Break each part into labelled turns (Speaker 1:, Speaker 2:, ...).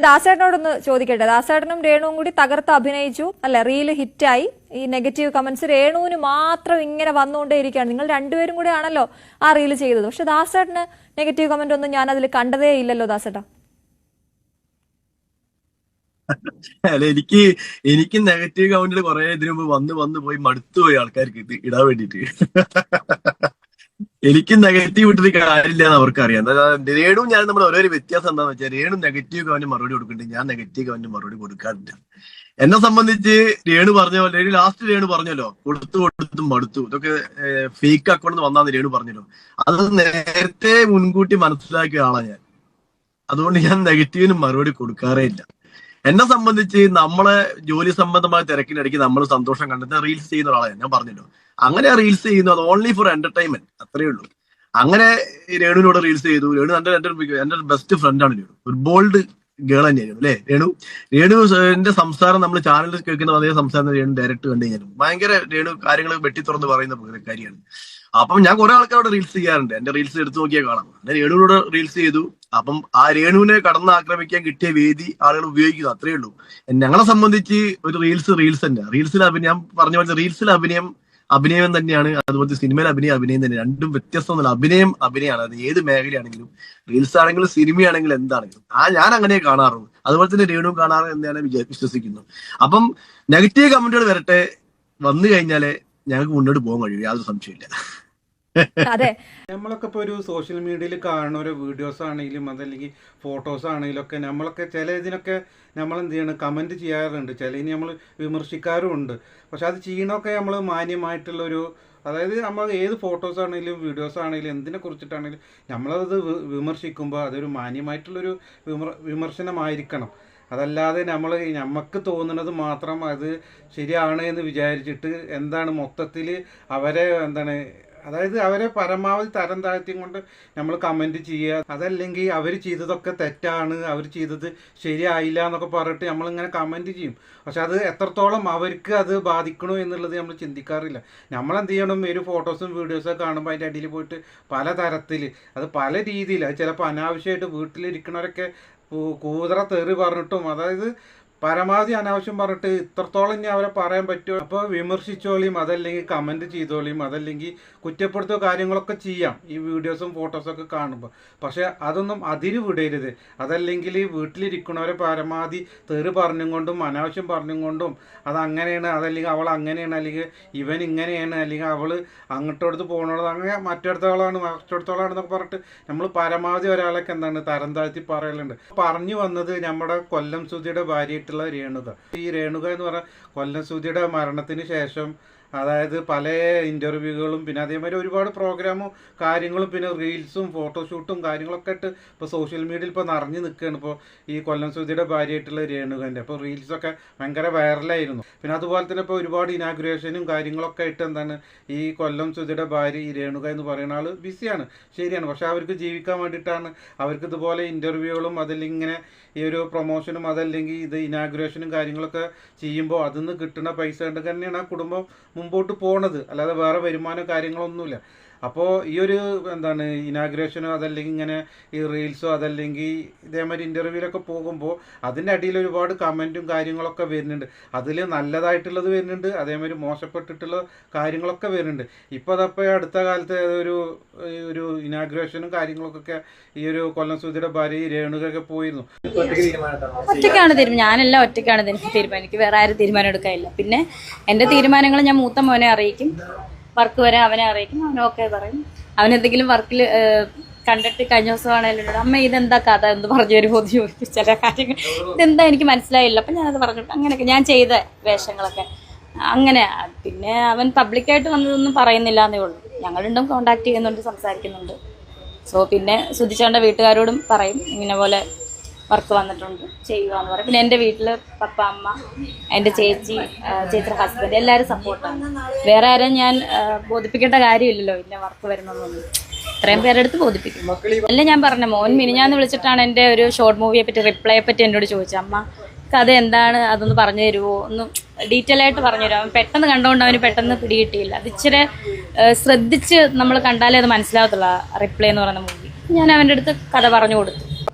Speaker 1: ദാസേട്ടനോടൊന്ന് ചോദിക്കട്ടെ. ദാസേട്ടനും രേണുവും കൂടി തകർത്ത് അഭിനയിച്ചു അല്ലെ, റീല് ഹിറ്റായി. ഈ നെഗറ്റീവ് കമന്റ്സ് രേണുവിന് മാത്രം ഇങ്ങനെ വന്നുകൊണ്ടേയിരിക്കുകയാണ്. നിങ്ങൾ രണ്ടുപേരും കൂടെ ആണല്ലോ ആ റീല് ചെയ്തത്. പക്ഷെ ദാസേട്ടന് നെഗറ്റീവ് കമന്റ് ഒന്നും ഞാൻ അതിൽ കണ്ടതേ ഇല്ലല്ലോ ദാസേട്ടാ.
Speaker 2: അല്ല, എനിക്ക് നെഗറ്റീവ് കമന്റിൽ കുറെ ഇതിനു മുമ്പ് വന്ന് പോയി മടുത്തുപോയി ആൾക്കാർക്ക് ഇത് ഇടാൻ വേണ്ടിട്ട്. എനിക്ക് നെഗറ്റീവ് ഇട്ടൊരു കാര്യമില്ല എന്ന് അവർക്കറിയാം. രേണു ഞാൻ നമ്മുടെ ഓരോ വ്യത്യാസം എന്താണെന്ന് വെച്ചാൽ, രേണു നെഗറ്റീവ് കമന്റ് മറുപടി കൊടുക്കുന്നുണ്ട്, ഞാൻ നെഗറ്റീവ് കമന്റ് മറുപടി കൊടുക്കാറില്ല. എന്നെ സംബന്ധിച്ച് രേണു പറഞ്ഞ പോലെ, ലാസ്റ്റ് രേണു പറഞ്ഞല്ലോ കൊടുത്തും മടുത്തു, ഇതൊക്കെ ഫേക്ക് അക്കൗണ്ട് വന്നാന്ന് രേണു പറഞ്ഞല്ലോ. അത് നേരത്തെ മുൻകൂട്ടി മനസ്സിലാക്കിയ ആളാണ് ഞാൻ. അതുകൊണ്ട് ഞാൻ നെഗറ്റീവിന് മറുപടി കൊടുക്കാറേ ഇല്ല. എന്നെ സംബന്ധിച്ച് നമ്മളെ ജോലി സംബന്ധമായ തിരക്കിനിടയ്ക്ക് നമ്മൾ സന്തോഷം കണ്ടെത്താൻ റീൽസ് ചെയ്യുന്ന ഒരാളാണ് ഞാൻ പറഞ്ഞല്ലോ. അങ്ങനെ റീൽസ് ചെയ്യുന്നു, അത് ഓൺലി ഫോർ എന്റർടൈൻമെന്റ്, അത്രയേ ഉള്ളൂ. അങ്ങനെ രേണുവിനോട് റീൽസ് ചെയ്തു. രേണു എന്റെ ബെസ്റ്റ് ഫ്രണ്ടാണ് രേണു. ഒരു ബോൾഡ് ഗേൾ തന്നെയായിരുന്നു അല്ലെ രേണുവിന്റെ സംസാരം നമ്മൾ ചാനലിൽ കേൾക്കുന്ന അതേ സംസാരം രേണു ഡയറക്റ്റ് കണ്ടു കഴിഞ്ഞാലും ഭയങ്കര രേണു കാര്യങ്ങൾ വെട്ടി തുറന്ന് പറയുന്ന കാര്യമാണ്. അപ്പം ഞാൻ കുറെ ആൾക്കാരോട് റീൽസ് ചെയ്യാറുണ്ട്, എന്റെ റീൽസ് എടുത്തു നോക്കിയാൽ കാണാം. അങ്ങനെ രേണുവിനോട് റീൽസ് ചെയ്തു. അപ്പം ആ രേണുവിനെ കടന്ന് ആക്രമിക്കാൻ കിട്ടിയ വേദി ആളുകൾ ഉപയോഗിക്കുന്നു, അത്രയേ ഉള്ളൂ. ഞങ്ങളെ സംബന്ധിച്ച് ഒരു റീൽസ് തന്നെ, റീൽസിൽ അഭിനയം പറഞ്ഞ പോലെ റീൽസിൽ അഭിനയം തന്നെയാണ്, അതുപോലെ സിനിമയിൽ അഭിനയം തന്നെ. രണ്ടും വ്യത്യസ്തമല്ല. അഭിനയമാണ്. അത് ഏത് മേഖലയാണെങ്കിലും, റീൽസ് ആണെങ്കിലും സിനിമയാണെങ്കിലും എന്താണെങ്കിലും ഞാൻ അങ്ങനെ കാണാറുള്ളൂ. അതുപോലെ തന്നെ രേണു കാണാറ് എന്ന് ഞാൻ വിശ്വസിക്കുന്നു. അപ്പം നെഗറ്റീവ് കമന്റുകൾ വന്നു കഴിഞ്ഞാലേ ഞങ്ങൾക്ക് മുന്നോട്ട് പോകാൻ കഴിയും, യാതൊരു സംശയമില്ല.
Speaker 1: അതെ,
Speaker 3: നമ്മളൊക്കെ ഇപ്പോൾ ഒരു സോഷ്യൽ മീഡിയയിൽ കാണുന്ന ഓരോ വീഡിയോസ് ആണെങ്കിലും അതല്ലെങ്കിൽ ഫോട്ടോസ് ആണെങ്കിലും ഒക്കെ നമ്മളൊക്കെ ചില ഇതിനൊക്കെ നമ്മൾ എന്ത് ചെയ്യണം, കമൻറ്റ് ചെയ്യാറുണ്ട്, ചിലതിന് നമ്മൾ വിമർശിക്കാറുമുണ്ട്. പക്ഷെ അത് ചെയ്യണമൊക്കെ നമ്മൾ മാന്യമായിട്ടുള്ളൊരു, അതായത് നമ്മൾ ഏത് ഫോട്ടോസ് ആണെങ്കിലും വീഡിയോസ് ആണെങ്കിലും എന്തിനെ കുറിച്ചിട്ടാണെങ്കിലും നമ്മളത് വിമർശിക്കുമ്പോൾ അതൊരു മാന്യമായിട്ടുള്ളൊരു വിമർശനമായിരിക്കണം. അതല്ലാതെ നമുക്ക് തോന്നുന്നത് മാത്രം അത് ശരിയാണ് എന്ന് വിചാരിച്ചിട്ട് മൊത്തത്തിൽ അവരെ അതായത് അവരെ പരമാവധി തരം താഴ്ത്തിയും കൊണ്ട് നമ്മൾ കമൻറ്റ് ചെയ്യുക. അതല്ലെങ്കിൽ അവർ ചെയ്തതൊക്കെ തെറ്റാണ്, അവർ ചെയ്തത് ശരിയായില്ല എന്നൊക്കെ പറഞ്ഞിട്ട് നമ്മളിങ്ങനെ കമൻറ്റ് ചെയ്യും. പക്ഷെ അത് എത്രത്തോളം അവർക്ക് അത് ബാധിക്കണോ എന്നുള്ളത് നമ്മൾ ചിന്തിക്കാറില്ല. നമ്മളെന്ത് ചെയ്യണം, ഒരു ഫോട്ടോസും വീഡിയോസൊക്കെ കാണുമ്പോൾ അതിൻ്റെ അടിയിൽ പോയിട്ട് പല തരത്തിൽ, അത് പല രീതിയിൽ, അത് ചിലപ്പോൾ അനാവശ്യമായിട്ട് വീട്ടിലിരിക്കണവരൊക്കെ കൂതറ തെറി പറഞ്ഞിട്ടും, അതായത് പരമാവധി അനാവശ്യം പറഞ്ഞിട്ട് ഇത്രത്തോളം ഇനി അവരെ പറയാൻ പറ്റുമോ. അപ്പോൾ വിമർശിച്ചോളിയും, അതല്ലെങ്കിൽ കമൻറ്റ് ചെയ്തോളിയും, അതല്ലെങ്കിൽ കുറ്റപ്പെടുത്തുക കാര്യങ്ങളൊക്കെ ചെയ്യാം ഈ വീഡിയോസും ഫോട്ടോസൊക്കെ കാണുമ്പോൾ. പക്ഷെ അതൊന്നും അതിര് വിടരുത്. അതല്ലെങ്കിൽ വീട്ടിലിരിക്കുന്നവരെ പരമാവധി തെറി പറഞ്ഞും കൊണ്ടും അനാവശ്യം പറഞ്ഞും കൊണ്ടും അതങ്ങനെയാണ്, അതല്ലെങ്കിൽ അവൾ അങ്ങനെയാണ്, അല്ലെങ്കിൽ ഇവൻ ഇങ്ങനെയാണ്, അല്ലെങ്കിൽ അവൾ അങ്ങോട്ടടുത്ത് പോകണത് അങ്ങനെ മറ്റടുത്തോളാണെന്നൊക്കെ പറഞ്ഞിട്ട് നമ്മൾ പരമാവധി ഒരാളൊക്കെ തരം താഴ്ത്തി പറയലുണ്ട്. പറഞ്ഞു വന്നത് നമ്മുടെ കൊല്ലം സുധിയുടെ ഭാര്യ രേണുക. ഈ രേണുക എന്ന് പറഞ്ഞാൽ കൊല്ലം സുധിയുടെ മരണത്തിന് ശേഷം, അതായത് പല ഇൻ്റർവ്യൂകളും പിന്നെ അതേമാതിരി ഒരുപാട് പ്രോഗ്രാമും കാര്യങ്ങളും പിന്നെ റീൽസും ഫോട്ടോഷൂട്ടും കാര്യങ്ങളൊക്കെ ആയിട്ട് ഇപ്പോൾ സോഷ്യൽ മീഡിയയിൽ ഇപ്പോൾ നിറഞ്ഞു നിൽക്കുകയാണ്. ഇപ്പോൾ ഈ കൊല്ലം സുധിയുടെ ഭാര്യയായിട്ടുള്ള രേണുകൻ്റെ അപ്പോൾ റീൽസൊക്കെ ഭയങ്കര വൈറലായിരുന്നു. പിന്നെ അതുപോലെ തന്നെ ഇപ്പോൾ ഒരുപാട് ഇനാഗുറേഷനും കാര്യങ്ങളൊക്കെ ആയിട്ട് ഈ കൊല്ലം സുധിയുടെ ഭാര്യ ഈ രേണുക എന്ന് പറയുന്ന ആൾ ബിസിയാണ്, ശരിയാണ്. പക്ഷെ അവർക്ക് ജീവിക്കാൻ വേണ്ടിയിട്ടാണ് അവർക്ക് ഇതുപോലെ ഇൻ്റർവ്യൂകളും അതല്ലെങ്കിൽ ഇങ്ങനെ ഈ ഒരു പ്രൊമോഷനും അതല്ലെങ്കിൽ ഇത് ഇനാഗുറേഷനും കാര്യങ്ങളൊക്കെ ചെയ്യുമ്പോൾ അതിൽ നിന്ന് കിട്ടുന്ന പൈസ കൊണ്ട് തന്നെയാണ് ആ കുടുംബം മുമ്പോട്ട് പോണത്, അല്ലാതെ വേറെ വരുമാനോ കാര്യങ്ങളൊന്നുമില്ല. അപ്പോൾ ഈ ഒരു ഇനാഗുറേഷനോ അതല്ലെങ്കിൽ ഇങ്ങനെ ഈ റീൽസോ അതല്ലെങ്കിൽ ഇതേമാതിരി ഇൻ്റർവ്യൂവിലൊക്കെ പോകുമ്പോൾ അതിൻ്റെ അടിയിൽ ഒരുപാട് കമൻറ്റും കാര്യങ്ങളൊക്കെ വരുന്നുണ്ട്. അതിൽ നല്ലതായിട്ടുള്ളത് വരുന്നുണ്ട്, അതേമാതിരി മോശപ്പെട്ടിട്ടുള്ള കാര്യങ്ങളൊക്കെ വരുന്നുണ്ട്. ഇപ്പോൾ അതപ്പോൾ അടുത്ത കാലത്ത് ഒരു ഇനാഗുറേഷനും കാര്യങ്ങളൊക്കെ ഈ ഒരു കൊല്ലം സുധിയുടെ ഭാര്യ ഈ രേണുകൊക്കെ പോയിരുന്നു.
Speaker 4: ഒറ്റയ്ക്കാണ് ഞാനെല്ലാം ഒറ്റയ്ക്കാണ് തീരുമാനം. എനിക്ക് വേറെ ആരും തീരുമാനം എടുക്കാനില്ല. പിന്നെ എൻ്റെ തീരുമാനങ്ങൾ ഞാൻ മൂത്ത മോനെ അറിയിക്കും, വർക്ക് വരെ അവനെ അറിയിക്കും, അവനൊക്കെ പറയും. അവനെന്തെങ്കിലും വർക്കിൽ കണ്ടിട്ട് കഴിഞ്ഞ ദിവസമാണെങ്കിലും അമ്മ ഇതെന്താ കഥ എന്ന് പറഞ്ഞു വരുമ്പോൾ ചോദിക്കും ചില കാര്യങ്ങൾ, ഇതെന്താ എനിക്ക് മനസ്സിലായില്ല. അപ്പം ഞാനത് പറഞ്ഞു. അങ്ങനെയൊക്കെ ഞാൻ ചെയ്ത വേഷങ്ങളൊക്കെ അങ്ങനെ. പിന്നെ അവൻ പബ്ലിക്കായിട്ട് വന്നതൊന്നും പറയുന്നില്ല എന്നേ ഉള്ളൂ. ഞങ്ങൾ രണ്ടും കോണ്ടാക്ട് ചെയ്യുന്നുണ്ട്, സംസാരിക്കുന്നുണ്ട്. സോ പിന്നെ സുധിച്ചേട്ടൻ്റെ വീട്ടുകാരോടും പറയും ഇങ്ങനെ പോലെ വർക്ക് വന്നിട്ടുണ്ട് ചെയ്യുക എന്ന് പറയും. പിന്നെ എൻ്റെ വീട്ടിൽ പപ്പ, അമ്മ, എൻ്റെ ചേച്ചിയുടെ ഹസ്ബൻഡ് എല്ലാവരും സപ്പോർട്ടാണ്. വേറെ ആരും ഞാൻ ബോധിപ്പിക്കേണ്ട കാര്യമില്ലല്ലോ ഇന്ന വർക്ക് വരുന്നതൊന്നും. ഇത്രയും പേരുടെ അടുത്ത് ബോധിപ്പിക്കും. അല്ല ഞാൻ പറഞ്ഞ മോൻ മിനിഞ്ഞാന്ന് വിളിച്ചിട്ടാണ് എൻ്റെ ഒരു ഷോർട്ട് മൂവിയെ പറ്റി റിപ്ലൈയെ പറ്റി എന്നോട് ചോദിച്ചത്. അമ്മ കഥ എന്താണ്, അതൊന്ന് പറഞ്ഞു തരുമോ, ഒന്ന് ഡീറ്റെയിൽ ആയിട്ട് പറഞ്ഞു തരുമോ. അവൻ പെട്ടെന്ന് കണ്ടുകൊണ്ട് അവന് പെട്ടെന്ന് പിടികിട്ടിയില്ല. അത് ഇച്ചിരി ശ്രദ്ധിച്ച് നമ്മൾ കണ്ടാലേ അത് മനസ്സിലാകത്തുള്ളൂ റിപ്ലൈ എന്ന് പറയുന്ന മൂവി. ഞാൻ അവൻ്റെ അടുത്ത് കഥ പറഞ്ഞു കൊടുത്തു.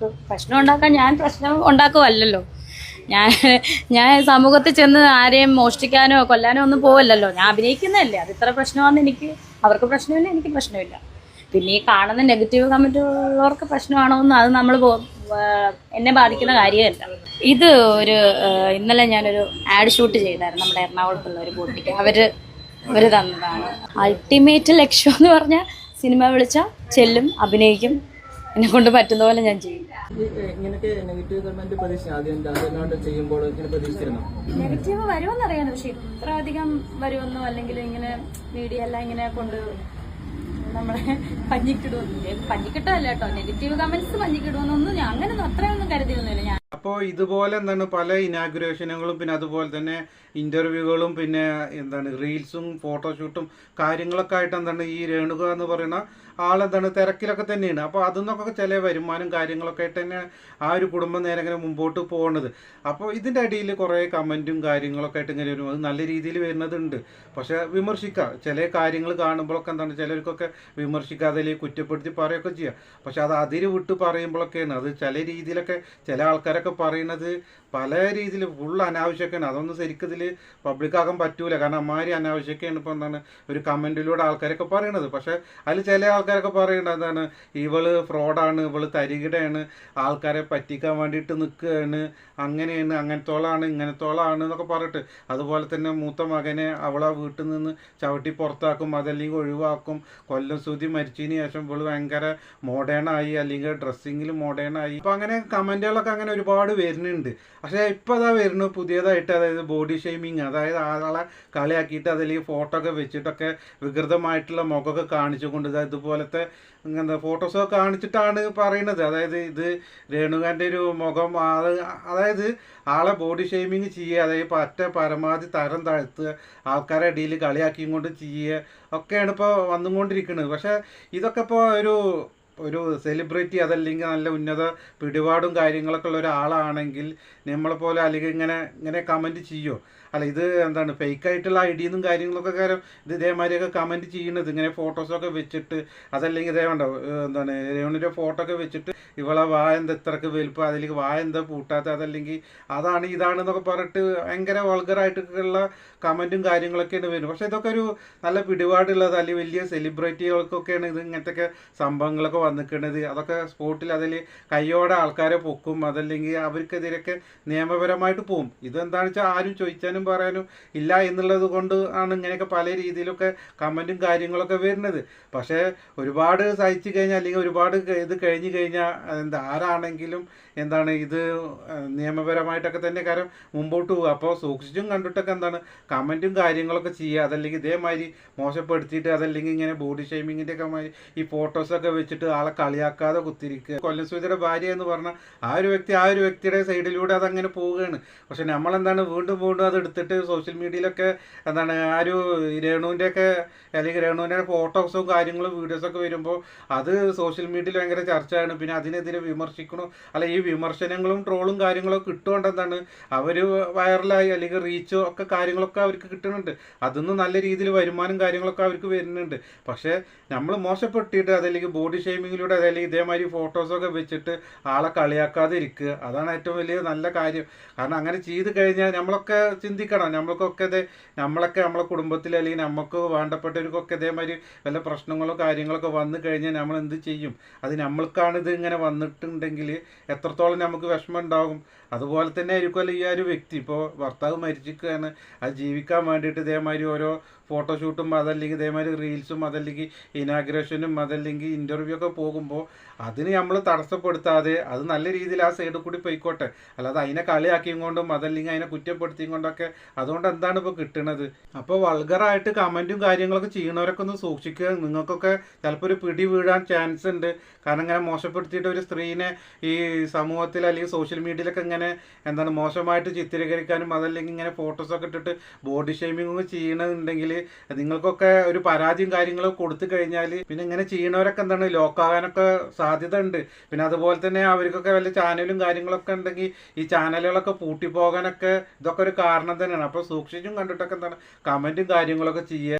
Speaker 4: പ്രശ്നം ഉണ്ടാക്കാൻ ഞാൻ പ്രശ്നം ഉണ്ടാക്കുമല്ലോ. ഞാൻ സമൂഹത്തിൽ ചെന്ന് ആരെയും മോഷ്ടിക്കാനോ കൊല്ലാനോ ഒന്നും പോവല്ലല്ലോ. ഞാൻ അഭിനയിക്കുന്നതല്ലേ. അത് ഇത്ര പ്രശ്നമാണെന്ന് എനിക്ക്, അവർക്ക് പ്രശ്നമില്ല, എനിക്ക് പ്രശ്നമില്ല. പിന്നെ ഈ കാണുന്ന നെഗറ്റീവ് കമന്റ് ഉള്ളവർക്ക് പ്രശ്നമാണോ എന്ന് അത് നമ്മൾ എന്നെ ബാധിക്കുന്ന കാര്യമല്ല. ഇത് ഇന്നലെ ഞാനൊരു ആഡ് ഷൂട്ട് ചെയ്തായിരുന്നു നമ്മുടെ എറണാകുളത്തുള്ള ഒരു ബോട്ടിക്ക്. അവര് തന്നതാണ്. അൾട്ടിമേറ്റ് ലക്ഷ്യം എന്ന് പറഞ്ഞാൽ സിനിമ വിളിച്ചാൽ ചെല്ലും, അഭിനയിക്കും, എന്നെ കൊണ്ട് പറ്റുന്ന പോലെ ഞാൻ ചെയ്യും. നെഗറ്റീവ് വരുമെന്നറിയാം, പക്ഷെ ഇത്ര അധികം വരുമെന്നോ അല്ലെങ്കിൽ ഇങ്ങനെ മീഡിയ എല്ലാം ഇങ്ങനെ കൊണ്ട് നമ്മളെ പഞ്ഞിക്കിട്ടല്ല കേട്ടോ. നെഗറ്റീവ് കമന്റ്സ് പഞ്ഞിക്കിടുമെന്നൊന്നും ഞാൻ അങ്ങനെയൊന്നും അത്രയൊന്നും കരുതിയൊന്നുമില്ല. ഞാൻ
Speaker 3: അപ്പോൾ ഇതുപോലെ എന്താണ് പല ഇനാഗുറേഷനുകളും പിന്നെ അതുപോലെ തന്നെ ഇന്റർവ്യൂകളും പിന്നെ എന്താണ് റീൽസും ഫോട്ടോഷൂട്ടും കാര്യങ്ങളൊക്കെ ആയിട്ട് എന്താണ് ഈ രേണുക എന്ന് പറയുന്ന ആളെന്താണ് തിരക്കിലൊക്കെ തന്നെയാണ്. അപ്പോൾ അതിൽ നിന്നൊക്കെ ചില വരുമാനം കാര്യങ്ങളൊക്കെ ആയിട്ട് തന്നെ ആ ഒരു കുടുംബം നേരെ ഇങ്ങനെ മുമ്പോട്ട് പോകുന്നത്. അപ്പോൾ ഇതിൻ്റെ അടിയിൽ കുറേ കമൻറ്റും കാര്യങ്ങളൊക്കെ ആയിട്ട് ഇങ്ങനെ വരും. അത് നല്ല രീതിയിൽ വരുന്നതുണ്ട്. പക്ഷേ വിമർശിക്കുക, ചില കാര്യങ്ങൾ കാണുമ്പോഴൊക്കെ എന്താണ് ചിലർക്കൊക്കെ വിമർശിക്കാതെ അല്ലെങ്കിൽ കുറ്റപ്പെടുത്തി പറയുകയൊക്കെ ചെയ്യുക. പക്ഷെ അത് അതിര് വിട്ട് പറയുമ്പോഴൊക്കെയാണ് അത് ചില രീതിയിലൊക്കെ ചില ആൾക്കാരൊക്കെ പറയുന്നത് പല രീതിയിൽ ഫുൾ അനാവശ്യമൊക്കെയാണ്. അതൊന്നും ശരിക്കും ഇതിൽ പബ്ലിക്കാക്കാൻ പറ്റൂല. കാരണം അമ്മാതിരി അനാവശ്യമൊക്കെയാണ് ഇപ്പോൾ എന്താണ് ഒരു കമൻറ്റിലൂടെ ആൾക്കാരൊക്കെ പറയണത്. പക്ഷേ അതിൽ ചില ആൾക്കാരൊക്കെ പറയുന്നത് എന്താണ് ഇവള് ഫ്രോഡാണ്, ഇവള് തരികിടയാണ്, ആൾക്കാരെ പറ്റിക്കാൻ വേണ്ടിയിട്ട് നിൽക്കുകയാണ്, അങ്ങനെയാണ്, അങ്ങനത്തോളാണ്, ഇങ്ങനത്തോളാണ് എന്നൊക്കെ പറഞ്ഞിട്ട്. അതുപോലെ തന്നെ മൂത്ത മകനെ അവളെ വീട്ടിൽ നിന്ന് ചവിട്ടി പുറത്താക്കും, അതല്ലെങ്കിൽ ഒഴിവാക്കും. കൊല്ലം സുധി മരിച്ചതിന് ശേഷം ഇവള് ഭയങ്കര മോഡേണായി, അല്ലെങ്കിൽ ഡ്രസ്സിങ്ങിൽ മോഡേണായി. അപ്പോൾ അങ്ങനെ കമൻറ്റുകളൊക്കെ അങ്ങനെ ഒരുപാട് വരുന്നുണ്ട്. പക്ഷേ ഇപ്പോൾ അതാ വരുന്നു പുതിയതായിട്ട്, അതായത് ബോഡി ഷെയ്മിങ്, അതായത് ആളെ കളിയാക്കിയിട്ട് അതല്ലെങ്കിൽ ഫോട്ടോ ഒക്കെ വെച്ചിട്ടൊക്കെ വികൃതമായിട്ടുള്ള മുഖമൊക്കെ കാണിച്ചുകൊണ്ട് ഇതുപോലത്തെ എന്താ ഫോട്ടോസൊക്കെ കാണിച്ചിട്ടാണ് പറയുന്നത്. അതായത് ഇത് രേണുകാൻ്റെ ഒരു മുഖം അതായത് ആളെ ബോഡി ഷെയ്മിങ് ചെയ്യുക, അതായത് പരമാവധി തരം താഴ്ത്തുക, ആൾക്കാരെ ഇടയിൽ കളിയാക്കിയും കൊണ്ട് ചെയ്യുക ഒക്കെയാണ് ഇപ്പോൾ വന്നുകൊണ്ടിരിക്കുന്നത്. പക്ഷേ ഇതൊക്കെ ഇപ്പോൾ ഒരു സെലിബ്രിറ്റി അതല്ലെങ്കിൽ നല്ല ഉന്നത പിടിപാടും കാര്യങ്ങളൊക്കെ ഉള്ള ഒരാളാണെങ്കിൽ നമ്മളെപ്പോലെ അല്ലെങ്കിൽ ഇങ്ങനെ കമൻറ്റ് ചെയ്യുമോ? അല്ല, ഇത് എന്താണ് ഫേക്കായിട്ടുള്ള ഐഡിയെന്നും കാര്യങ്ങളൊക്കെ കാര്യം ഇത് ഇതേമാതിരിയൊക്കെ കമൻറ്റ് ചെയ്യുന്നത് ഇങ്ങനെ ഫോട്ടോസൊക്കെ വെച്ചിട്ട്, അതല്ലെങ്കിൽ ഇതേണ്ടോ എന്താണ് രേണുവിൻ്റെ ഫോട്ടോ ഒക്കെ വെച്ചിട്ട് ഇവളെ വായ എന്താ ഇത്രക്ക് വലുപ്പം, അതിലേക്ക് വായ എന്താ പൂട്ടാത്ത, അതല്ലെങ്കിൽ അതാണ് ഇതാണെന്നൊക്കെ പറഞ്ഞിട്ട് ഭയങ്കര വൾഗറായിട്ടുള്ള കമൻറ്റും കാര്യങ്ങളൊക്കെയാണ് വരും. പക്ഷേ ഇതൊക്കെ ഒരു നല്ല പിടിപാടുള്ളത് അല്ലെങ്കിൽ വലിയ സെലിബ്രിറ്റികൾക്കൊക്കെയാണ് ഇത് ഇങ്ങനത്തെ സംഭവങ്ങളൊക്കെ വന്നിക്കുന്നത്. അതൊക്കെ സ്പോട്ടിൽ അതിൽ കയ്യോടെ ആൾക്കാരെ പൊക്കും, അതല്ലെങ്കിൽ അവർക്കെതിരെയൊക്കെ നിയമപരമായിട്ട് പോകും. ഇതെന്താണെന്ന് വെച്ചാൽ ആരും ചോദിച്ചാനും പറയാനും ഇല്ല എന്നുള്ളത് കൊണ്ട് ആണ് ഇങ്ങനെയൊക്കെ പല രീതിയിലൊക്കെ കമൻറ്റും കാര്യങ്ങളൊക്കെ വരുന്നത്. പക്ഷേ ഒരുപാട് സഹിച്ചു കഴിഞ്ഞാൽ അല്ലെങ്കിൽ ഒരുപാട് ഇത് കഴിഞ്ഞ് കഴിഞ്ഞാൽ ആരാണെങ്കിലും എന്താണ് ഇത് നിയമപരമായിട്ടൊക്കെ തന്നെ കാര്യം മുമ്പോട്ട് പോകുക. അപ്പോൾ സൂക്ഷിച്ചും കണ്ടിട്ടൊക്കെ എന്താണ് കമൻറ്റും കാര്യങ്ങളൊക്കെ ചെയ്യുക. അതല്ലെങ്കിൽ ഇതേമാതിരി മോശപ്പെടുത്തിയിട്ട് അതല്ലെങ്കിൽ ഇങ്ങനെ ബോഡി ഷെയ്മിങ്ങിൻ്റെ ഒക്കെ മാതിരി ഈ ഫോട്ടോസൊക്കെ വെച്ചിട്ട് ആളെ കളിയാക്കാതെ കുത്തിരിക്കുക. കൊല്ലം സുധിയുടെ ഭാര്യ എന്ന് പറഞ്ഞാൽ ആ ഒരു വ്യക്തിയുടെ സൈഡിലൂടെ അതങ്ങനെ പോവുകയാണ്. പക്ഷെ നമ്മളെന്താണ് വീണ്ടും അത് എടുത്തിട്ട് സോഷ്യൽ മീഡിയയിലൊക്കെ എന്താണ് ആ ഒരു രേണുവിൻ്റെയൊക്കെ അല്ലെങ്കിൽ രേണുവിൻ്റെ ഫോട്ടോസും കാര്യങ്ങളും വീഡിയോസൊക്കെ വരുമ്പോൾ അത് സോഷ്യൽ മീഡിയയിൽ ഭയങ്കര ചർച്ചയാണ്. പിന്നെ അതിനെതിരെ വിമർശിക്കണോ, അല്ല ഈ വിമർശനങ്ങളും ട്രോളും കാര്യങ്ങളൊക്കെ കിട്ടുകൊണ്ട് എന്താണ് അവർ വൈറലായി അല്ലെങ്കിൽ റീച്ചോ ഒക്കെ കാര്യങ്ങളൊക്കെ അവർക്ക് കിട്ടുന്നുണ്ട്. അതൊന്നും നല്ല രീതിയിൽ വരുമാനം കാര്യങ്ങളൊക്കെ അവർക്ക് വരുന്നുണ്ട്. പക്ഷേ നമ്മൾ മോശപ്പെട്ടിട്ട് അതല്ലെങ്കിൽ ബോഡി ഷെയ്മിങ്ങിലൂടെ അതല്ലെങ്കിൽ ഇതേമാതിരി ഫോട്ടോസൊക്കെ വെച്ചിട്ട് ആളെ കളിയാക്കാതെ ഇരിക്കുക, അതാണ് ഏറ്റവും വലിയ നല്ല കാര്യം. കാരണം അങ്ങനെ ചെയ്ത് കഴിഞ്ഞാൽ നമ്മളൊക്കെ ചിന്തിക്കണം, നമ്മളൊക്കെ നമ്മളെ കുടുംബത്തിൽ അല്ലെങ്കിൽ നമുക്ക് വേണ്ടപ്പെട്ടവർക്കൊക്കെ ഇതേമാതിരി വല്ല പ്രശ്നങ്ങളോ കാര്യങ്ങളൊക്കെ വന്നു കഴിഞ്ഞാൽ നമ്മൾ എന്ത് ചെയ്യും? അത് നമ്മൾക്കാണ് ഇത് ഇങ്ങനെ വന്നിട്ടുണ്ടെങ്കിൽ എത്രത്തോളം നമുക്ക് വിഷമം ഉണ്ടാകും. അതുപോലെ തന്നെ ആയിരിക്കുമല്ലോ ഈ ഒരു വ്യക്തി. ഇപ്പോൾ ഭർത്താവ് മരിച്ചിരിക്കുകയാണ്, അത് ജീവിക്കാൻ വേണ്ടിയിട്ട് ഇതേമാതിരി ഓരോ ഫോട്ടോഷൂട്ടും അതല്ലെങ്കിൽ ഇതേമാതിരി റീൽസും അതല്ലെങ്കിൽ ഇനാഗ്രേഷനും അതല്ലെങ്കിൽ ഇൻ്റർവ്യൂ ഒക്കെ പോകുമ്പോൾ അതിന് നമ്മൾ തടസ്സപ്പെടുത്താതെ അത് നല്ല രീതിയിൽ ആ സൈഡിൽ കൂടി പോയിക്കോട്ടെ. അല്ലാതെ അതിനെ കളിയാക്കിയും കൊണ്ടും അതല്ലെങ്കിൽ അതിനെ കുറ്റപ്പെടുത്തിയും കൊണ്ടൊക്കെ അതുകൊണ്ട് എന്താണ് ഇപ്പോൾ കിട്ടുന്നത്? അപ്പോൾ വൾഗറായിട്ട് കമൻറ്റും കാര്യങ്ങളൊക്കെ ചെയ്യണവരൊക്കെ ഒന്ന് സൂക്ഷിക്കുക. നിങ്ങൾക്കൊക്കെ ചിലപ്പോൾ ഒരു പിടി വീഴാൻ ചാൻസ് ഉണ്ട്. കാരണം ഇങ്ങനെ മോശപ്പെടുത്തിയിട്ട് ഒരു സ്ത്രീനെ ഈ സമൂഹത്തിൽ അല്ലെങ്കിൽ സോഷ്യൽ മീഡിയയിലൊക്കെ ഇങ്ങനെ എന്താണ് മോശമായിട്ട് ചിത്രീകരിക്കാനും അതല്ലെങ്കിൽ ഇങ്ങനെ ഫോട്ടോസൊക്കെ ഇട്ടിട്ട് ബോഡി ഷെയ്മിങ് ചെയ്യണമെന്നുണ്ടെങ്കിൽ നിങ്ങൾക്കൊക്കെ ഒരു പരാതിയും കാര്യങ്ങളൊക്കെ കൊടുത്തു കഴിഞ്ഞാൽ പിന്നെ ഇങ്ങനെ ചെയ്യണവരൊക്കെ എന്താണ് ലോക്കാകാനൊക്കെ സാധ്യത ഉണ്ട്. പിന്നെ അതുപോലെ തന്നെ അവർക്കൊക്കെ വല്ല ചാനലും കാര്യങ്ങളൊക്കെ ഉണ്ടെങ്കിൽ ഈ ചാനലുകളൊക്കെ പൂട്ടിപ്പോകാനൊക്കെ ഇതൊക്കെ ഒരു കാരണം തന്നെയാണ്. അപ്പോൾ സൂക്ഷിച്ചും കണ്ടിട്ടൊക്കെ എന്താണ് കമൻറ്റും കാര്യങ്ങളൊക്കെ ചെയ്യുക.